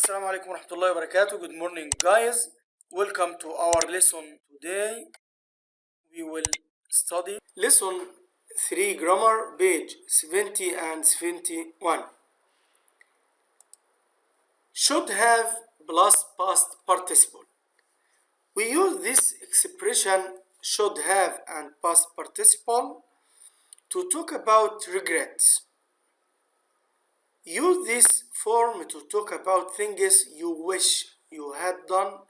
Assalamu alaikum wa rahmatullahi wa barakatuh. Good morning, guys. Welcome to our lesson today. We will study lesson 3 grammar, page 70 and 71. Should have plus past participle. We use this expression should have and past participle to talk about regrets. Use this form to talk about things you wish you had done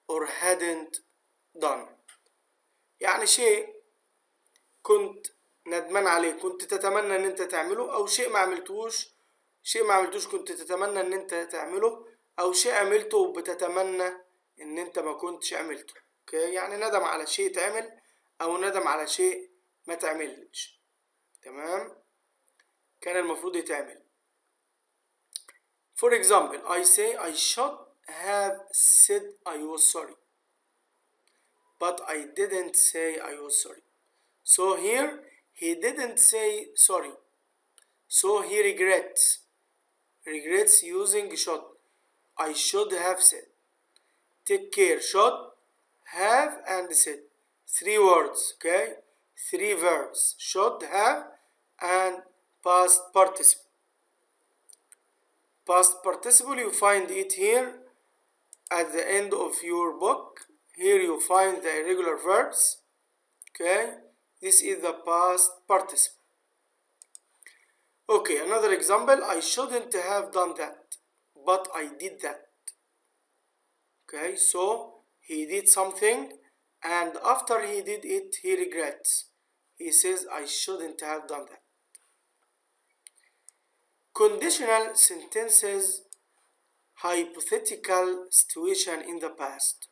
or hadn't done. يعني شيء كنت ندمان عليه، كنت تتمنى ان انت تعمله، او شيء ما عملتوش كنت تتمنى ان انت تعمله، او شيء عملته وبتتمنى ان انت ما كنتش عملته. اوكي، يعني ندم على شيء تعمل او ندم على شيء ما تعملش. تمام، كان المفروض يتعمل. For example, I say I should have said I was sorry, but I didn't say I was sorry. So here he didn't say sorry, so he regrets using should. I should have said. Take care. Should, have and said. 3 words, okay? 3 verbs. Should, have and past participle. Past participle, you find it here at the end of your book. Here you find the irregular verbs. Okay, this is the past participle. Okay, another example. I shouldn't have done that, but I did that. Okay, so he did something, and after he did it, he regrets. He says, I shouldn't have done that. Conditional sentences, hypothetical situation in the past.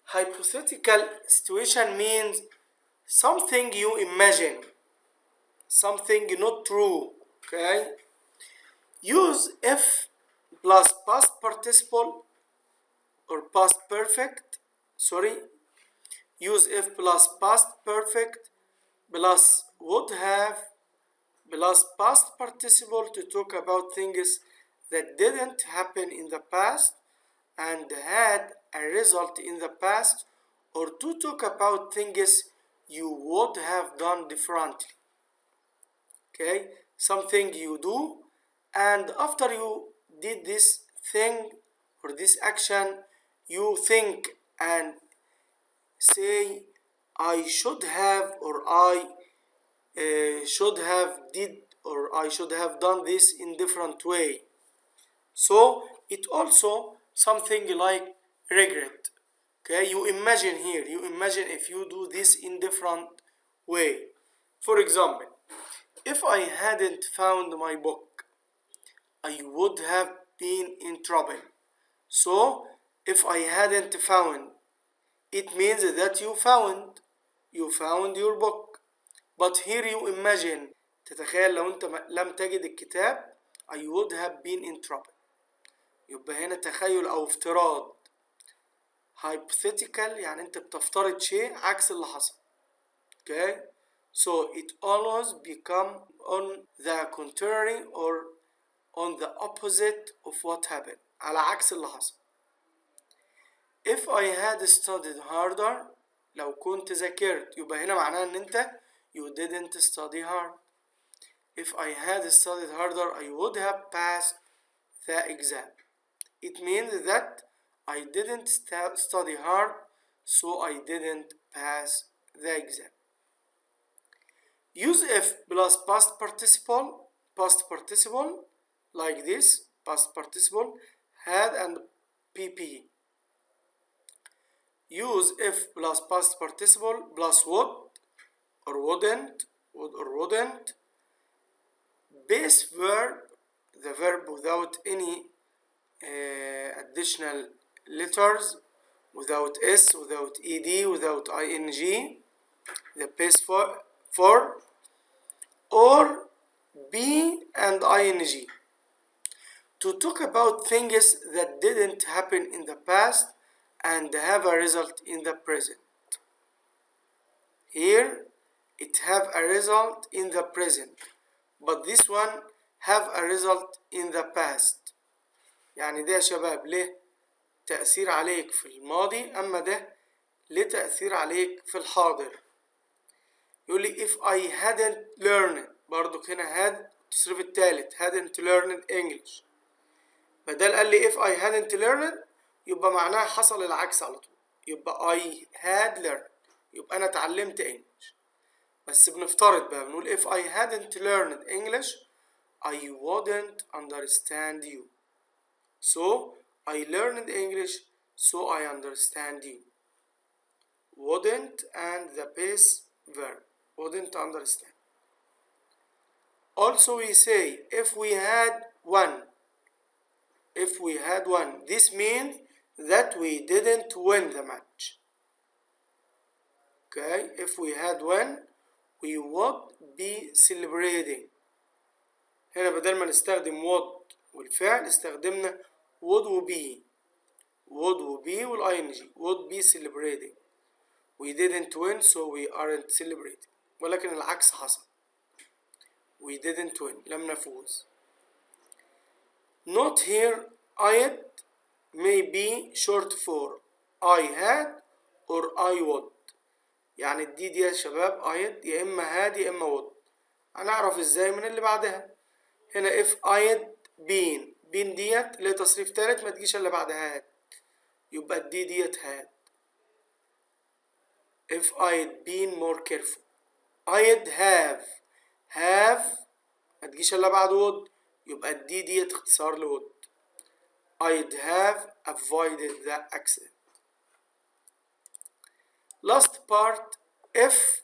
Hypothetical situation means something you imagine, something not true. Okay, use if plus past participle or past perfect. Use if plus past perfect plus would have plus past participle to talk about things that didn't happen in the past and had a result in the past, or to talk about things you would have done differently. Okay, something you do, and after you did this thing or this action, you think and say, I should have, or I should have did, or I should have done this in different way. So it also something like regret. Okay, you imagine here, you imagine if you do this in different way. For example, if I hadn't found my book, I would have been in trouble. So if I hadn't found, it means that you found your book. But here you imagine, تتخيل لو انت لم تجد الكتاب, I would have been in trouble. يبقى هنا تخيل او افتراض. Hypothetical يعني انت بتفترض شيء عكس اللي حصل. Okay, so it always become on the contrary or on the opposite of what happened, على عكس اللي حصل. If I had studied harder, لو كنت ذاكرت, يبقى هنا معناه ان انت you didn't study hard. If I had studied harder, I would have passed the exam. It means that I didn't study hard, so I didn't pass the exam. Use if plus past participle like this. Past participle, had and pp. Use if plus past participle plus would or wouldn't. Base verb, the verb without any additional letters, without s, without ed, without ing, the base for or be and ing, to talk about things that didn't happen in the past and have a result in the present. Here it have a result in the present, but this one have a result in the past. يعني ده يا شباب له تأثير عليك في الماضي، أما ده له تأثير عليك في الحاضر. يقول لي if I hadn't learned، برضو هنا had التصريف الثالث hadn't learned English، بدل قال لي if I hadn't learned يبقى معناها حصل العكس على طول، يبقى I had learned، يبقى أنا اتعلمت English. بس بنفترض بقى بنقول if I hadn't learned English I wouldn't understand you. So I learned English so I understand you. Wouldn't and the base verb. Wouldn't understand. Also we say if we had won. If we had won. This means that we didn't win the match. Okay, if we had won we would be celebrating. هنا بدل ما نستخدم would والفعل استخدمنا would و be. would و be والing would be celebrating. We didn't win so we aren't celebrating. ولكن العكس حصل. We didn't win. لم نفوز. Not here I'd may be short for I had or I would. يعني الدي دي يا شباب I'd يا إما had يا إما would. هنعرف إزاي من اللي بعدها. هنا if I'd been ديت اللي تصريف تالت ما تجيش إلا بعدها had، يبقى الدي ديت had. if I'd been more careful I'd have ما تجيش إلا بعد would، يبقى الدي ديت اختصار ل would. I'd have avoided the accident. last part if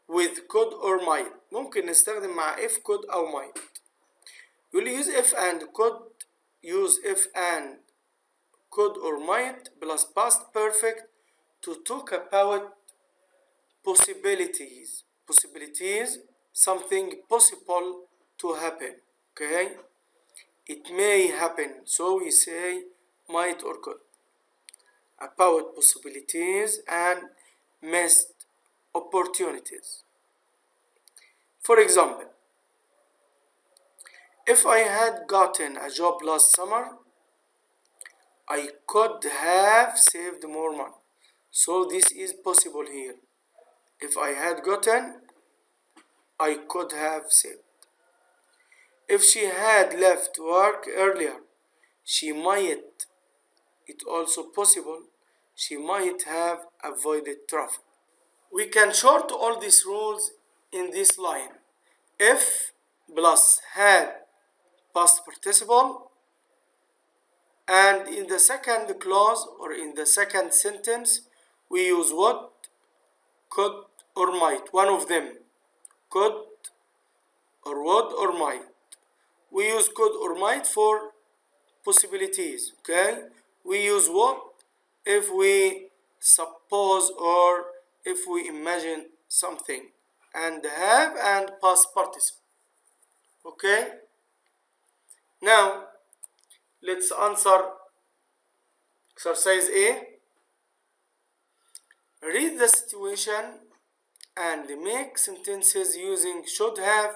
with could or might. ممكن نستخدم مع if could أو might. يقول لي use if and could. use if and could or might plus past perfect to talk about possibilities. Possibilities, something possible to happen. Okay, it may happen, so we say might or could. About possibilities and missed opportunities. For example, if I had gotten a job last summer I could have saved more money. So this is possible here. If I had gotten I could have saved. If she had left work earlier she might, it's also possible, she might have avoided traffic. We can short all these rules in this line. If plus had past participle, and in the second clause or in the second sentence we use what, could or might, one of them, could or would or might. We use could or might for possibilities. Okay, we use what if we suppose or if we imagine something, and have and past participle. Okay, now let's answer exercise A. Read the situation and make sentences using should have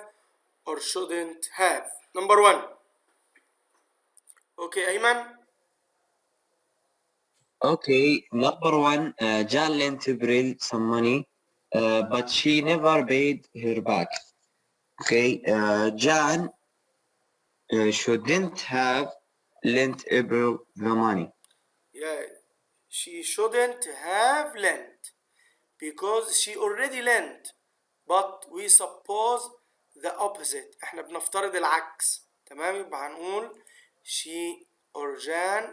or shouldn't have. Number 1. Okay, Ayman. Okay, number 1, Jan lent April some money, but she never paid her back. Okay, Jan shouldn't have lent April the money. Yeah, she shouldn't have lent because she already lent, but we suppose the opposite. احنا بنفترض العكس. تمام، يبقى هنقول she or Jan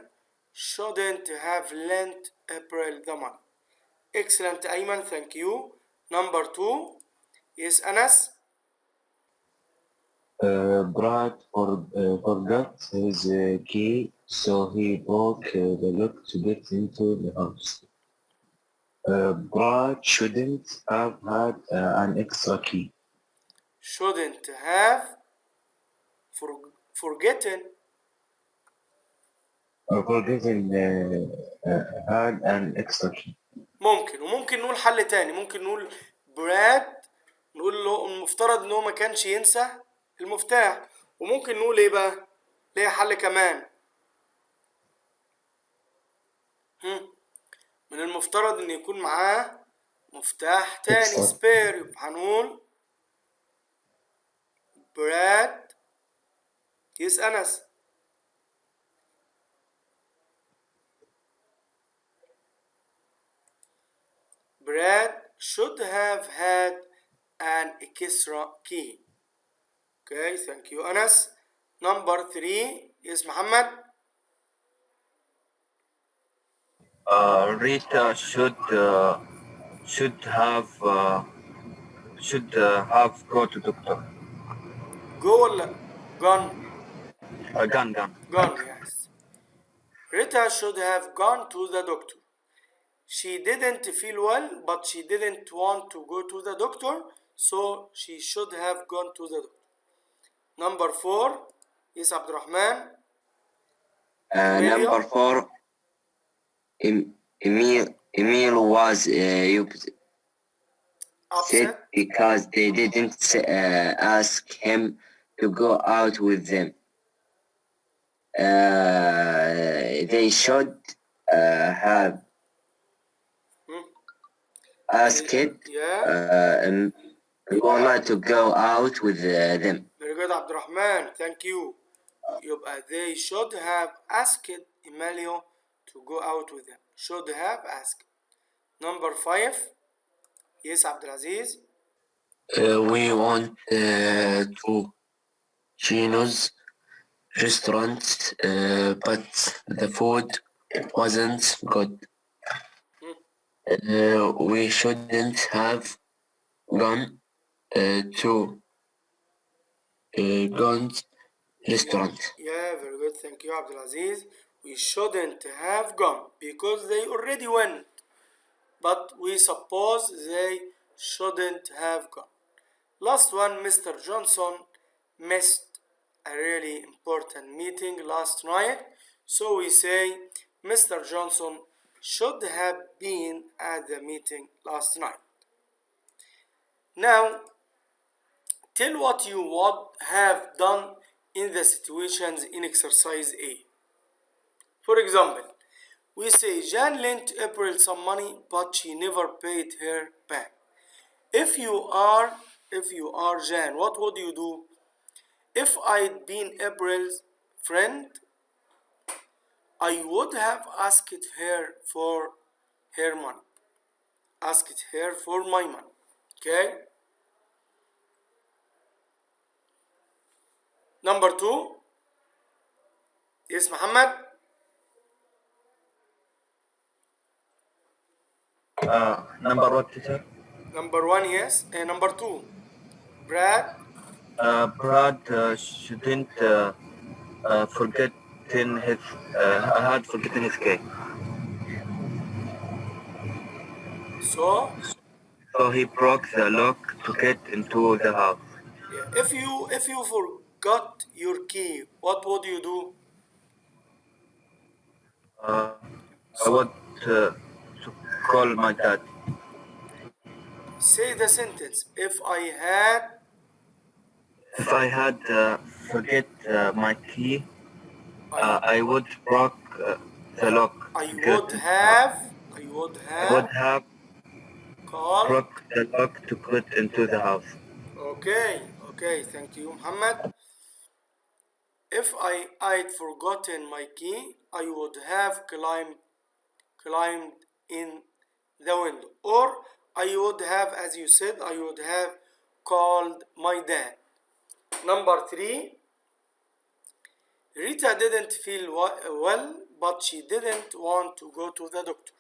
shouldn't have lent April the money. Excellent Ayman, thank you. Number 2. Yes, Anas. Brad forgot his key, so he broke the lock to get into the house. Brad shouldn't have had an extra key. Shouldn't have forgotten. Forgetting had an extra key. ممكن، وممكن نقول حل تاني، ممكن نقول براد نقول له المفترض ان هو ما كانش ينسى المفتاح، وممكن نقول ايه بقى ليه حل كمان. من المفترض ان يكون معاه مفتاح تاني سبير، يبقى هنقول براد. يس أنس. Brad should have had an extra key. Okay, thank you Anas. Number 3. Yes Muhammad. Rita should have go to doctor. Go ولا gone? Gone. Gone, yes. Rita should have gone to the doctor. She didn't feel well, but she didn't want to go to the doctor, so she should have gone to the doctor. Number 4. Yes Abdurrahman. Number 4. Emil was upset because they didn't ask him to go out with them. They should have asked Lola to go out with them. Very good Abdurrahman, thank you. يبقى they should have asked Emilio to go out with them. Should have asked. Number 5. Yes Abdulaziz. We went to Chino's restaurant, but the food wasn't good. We shouldn't have gone to Gon's restaurant. Yeah, very good. Thank you, Abdulaziz. We shouldn't have gone because they already went, but we suppose they shouldn't have gone. Last one, Mr. Johnson missed a really important meeting last night, so we say Mr. Johnson should have been at the meeting last night. Now, tell what you would have done in the situations in exercise A. For example, we say Jan lent April some money, but she never paid her back. If you are Jan, what would you do? If I'd been April's friend, I would have asked her for her money. Asked her for my money. Okay? Number 2. Yes, Muhammad. Number what, teacher? Number 1, yes. And number 2. Brad. Brad shouldn't forgotten his had forgotten his key. So he broke the lock to get into the house. yeah, if you forgot your key, what would you do? I would to call my dad. Say the sentence. If I had Forget my key, I would broke the lock. I would have called. Broke the lock to get into the house. Okay, thank you, Muhammad. If I'd forgotten my key, I would have climbed in the window, or I would have, as you said, I would have called my dad. Number 3. Rita didn't feel well, but she didn't want to go to the doctor.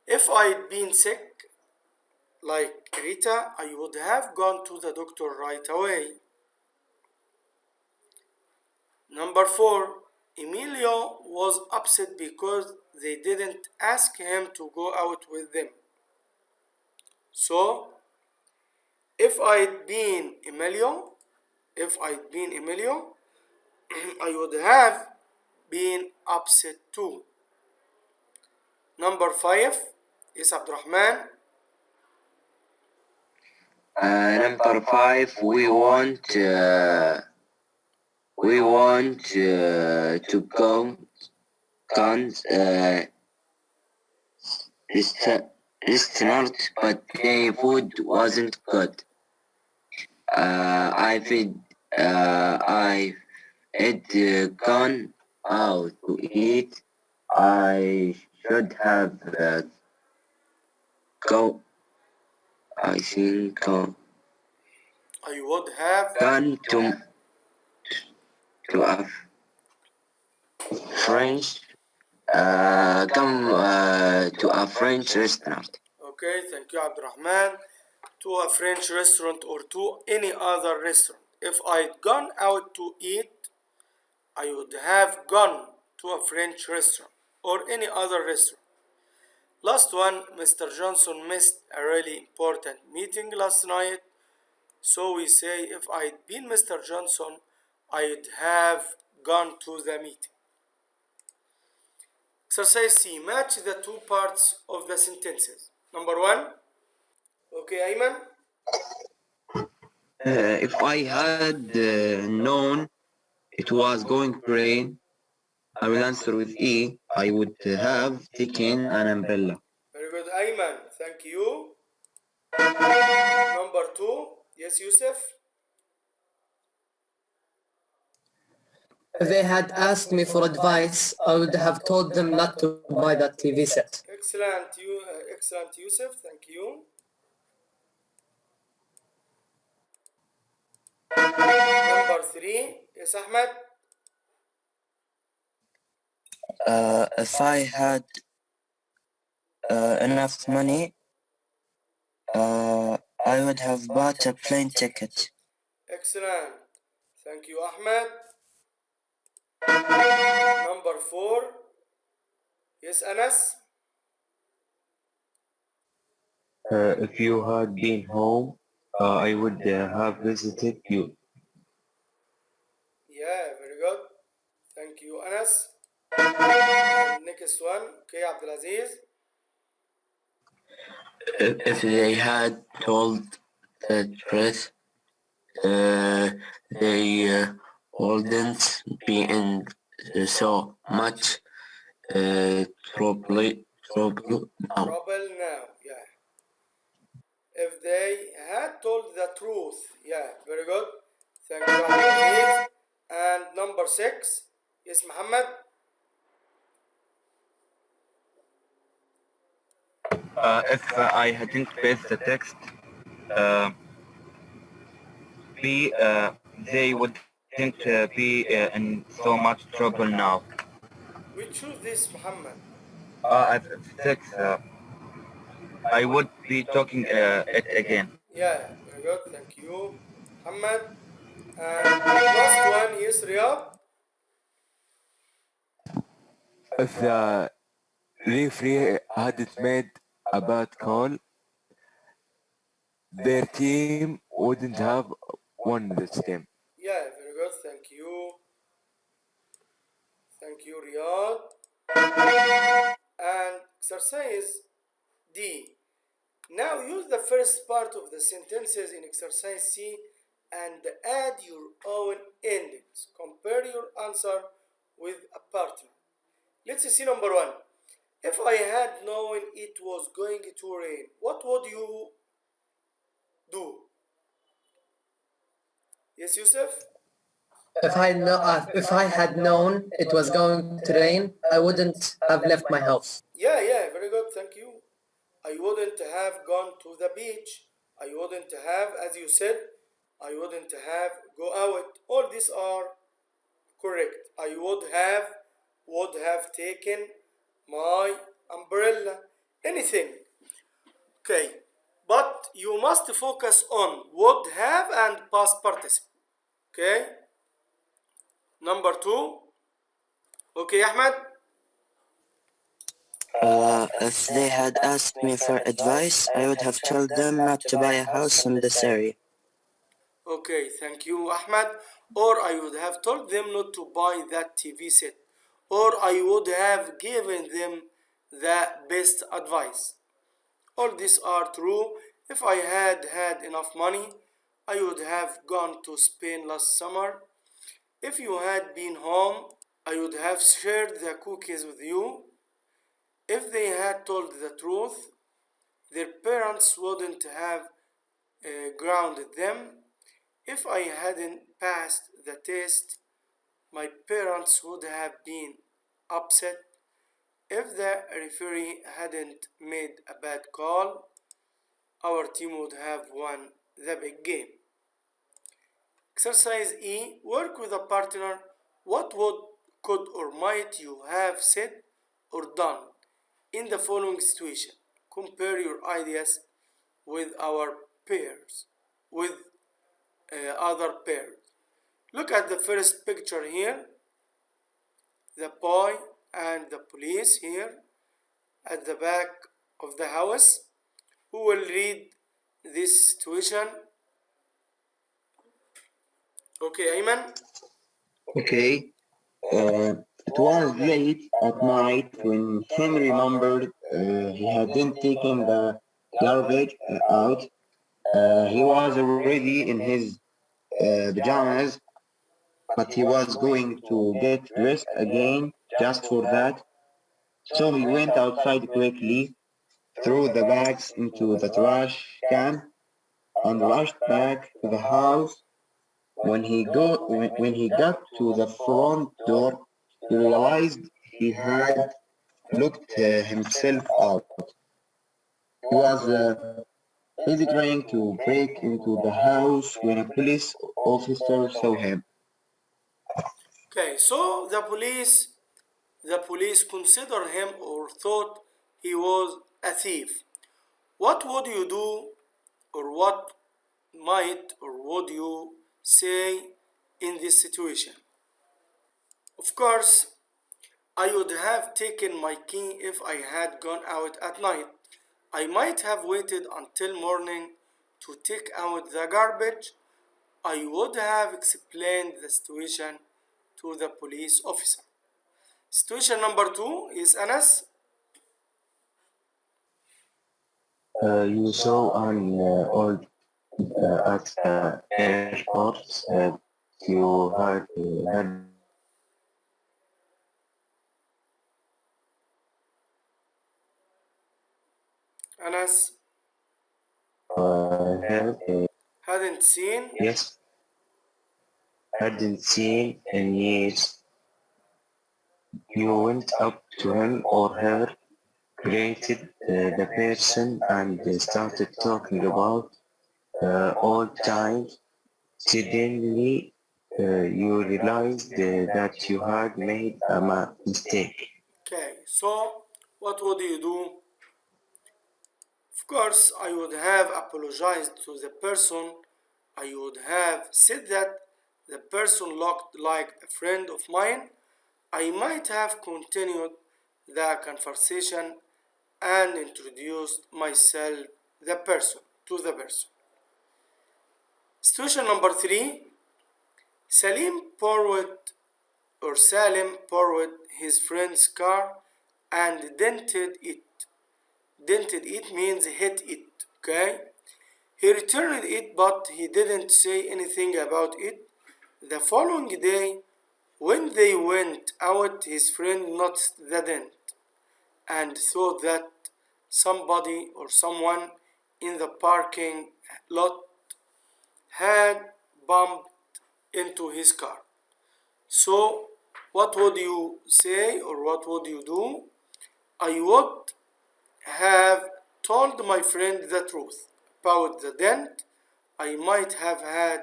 If I'd been sick, like Rita, I would have gone to the doctor right away. Number 4. Emilio was upset because they didn't ask him to go out with them. So, if I'd been Emilio, I would have been upset too. Number 5 is Abdurrahman. Number 5, we We want to go restaurant, but the food wasn't good. I've gone out to eat. I should have I think I would have gone to a French to a French restaurant. Okay, thank you Abdurrahman. To a French restaurant or to any other restaurant. If I'd gone out to eat, I would have gone to a French restaurant or any other restaurant. Last one, Mr. Johnson missed a really important meeting last night. So we say if I'd been Mr. Johnson, I'd have gone to the meeting. Exercise C, match the two parts of the sentences. Number one. Okay, Ayman. If I had known it was going to rain, I will answer with E. I would have taken an umbrella. Very good, Ayman. Thank you. Number two. Yes, Yusuf. If they had asked me for advice, I would have told them not to buy that TV set. Excellent, excellent, Yusuf. Thank you. Number three. Yes, Ahmed. If I had enough money, I would have bought a plane ticket. Excellent. Thank you, Ahmed. Number four. Yes, Anas. If you had been home, I would have visited you. Yeah, very good. Thank you, Anas. And next one. Okay, Abdulaziz. If they had told the truth, they wouldn't be in so much trouble now. Trouble now. Yeah. If they had told the truth. Yeah, very good. Thank you, Abdulaziz. And number six. Yes, Muhammad. If I hadn't faced the text, they wouldn't be in so much trouble now. We choose this, Muhammad. At text, I would be talking it again. Yeah, very good. Thank you, Muhammad. And last one is Riyadh. If the referee hadn't made a bad call, their team wouldn't have won this game. Yeah, very good. Thank you. Thank you, Riyadh. And exercise D. Now use the first part of the sentences in exercise C and add your own endings. Compare your answer with a partner. Let's see number one. If I had known it was going to rain, what would you do? Yes, Yusuf? If I had known it was going to rain, I wouldn't have left my house. Yeah, very good. Thank you. I wouldn't have gone to the beach. I wouldn't have, as you said, I wouldn't have go out. All these are correct. I would have taken my umbrella. Anything. Okay. But you must focus on would have and past participle. Okay. Number two. Okay, Ahmed. If they had asked me for advice, I would have told them not to buy a house in this area. Okay, thank you, Ahmed. Or I would have told them not to buy that TV set. Or I would have given them the best advice. All these are true. If I had enough money, I would have gone to Spain last summer. If you had been home, I would have shared the cookies with you. If they had told the truth, their parents wouldn't have grounded them. If I hadn't passed the test, my parents would have been upset. If the referee hadn't made a bad call, our team would have won the big game. Exercise E. Work with a partner. What would, could, or might you have said or done in the following situation? Compare your ideas with our peers, with other peers. Look at the first picture here. The boy and the police here at the back of the house. Who will read this situation? Okay, Ayman. Okay. It was late at night when Ken remembered he hadn't taken the garbage out. He was already in his pajamas, but he was going to get dressed again just for that. So he went outside quickly, threw the bags into the trash can, and rushed back to the house. When he got to the front door, he realized he had locked himself out. He was busy trying to break into the house when a police officer saw him. Okay, so the police considered him or thought he was a thief. What would you do, or what might or would you say in this situation? Of course, I would have taken my key if I had gone out at night. I might have waited until morning to take out the garbage. I would have explained the situation to the police officer. Situation number 2 is Anas. You saw an old at the airport. You had Anas heard, hadn't seen. yes, hadn't seen in years. You went up to him or her, greeted the person, and started talking about old times. Suddenly, you realized that you had made a mistake. Okay, so what would you do? Of course, I would have apologized to the person. I would have said that the person looked like a friend of mine. I might have continued the conversation and introduced myself to the person. Situation number 3. Salim borrowed his friend's car and dented it. Dented it means hit it, okay? He returned it, but he didn't say anything about it. The following day, when they went out, his friend noticed the dent and thought that somebody or someone in the parking lot had bumped into his car. So, what would you say or what would you do? I would have told my friend the truth about the dent. I might have had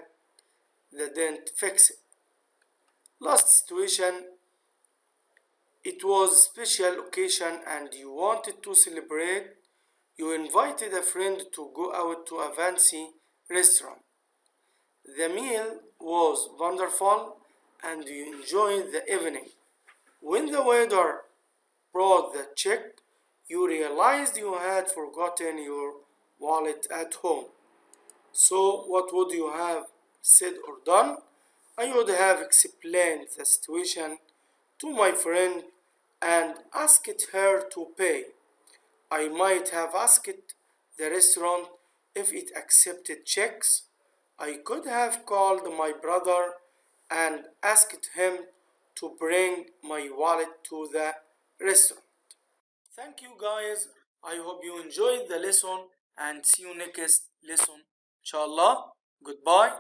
the dent fixed. Last situation, it was a special occasion and you wanted to celebrate. You invited a friend to go out to a fancy restaurant. The meal was wonderful and you enjoyed the evening. When the waiter brought the check, you realized you had forgotten your wallet at home. So, what would you have said or done? I would have explained the situation to my friend and asked her to pay. I might have asked the restaurant if it accepted checks. I could have called my brother and asked him to bring my wallet to the restaurant. Thank you guys. I hope you enjoyed the lesson and see you next lesson. Inshallah. Goodbye.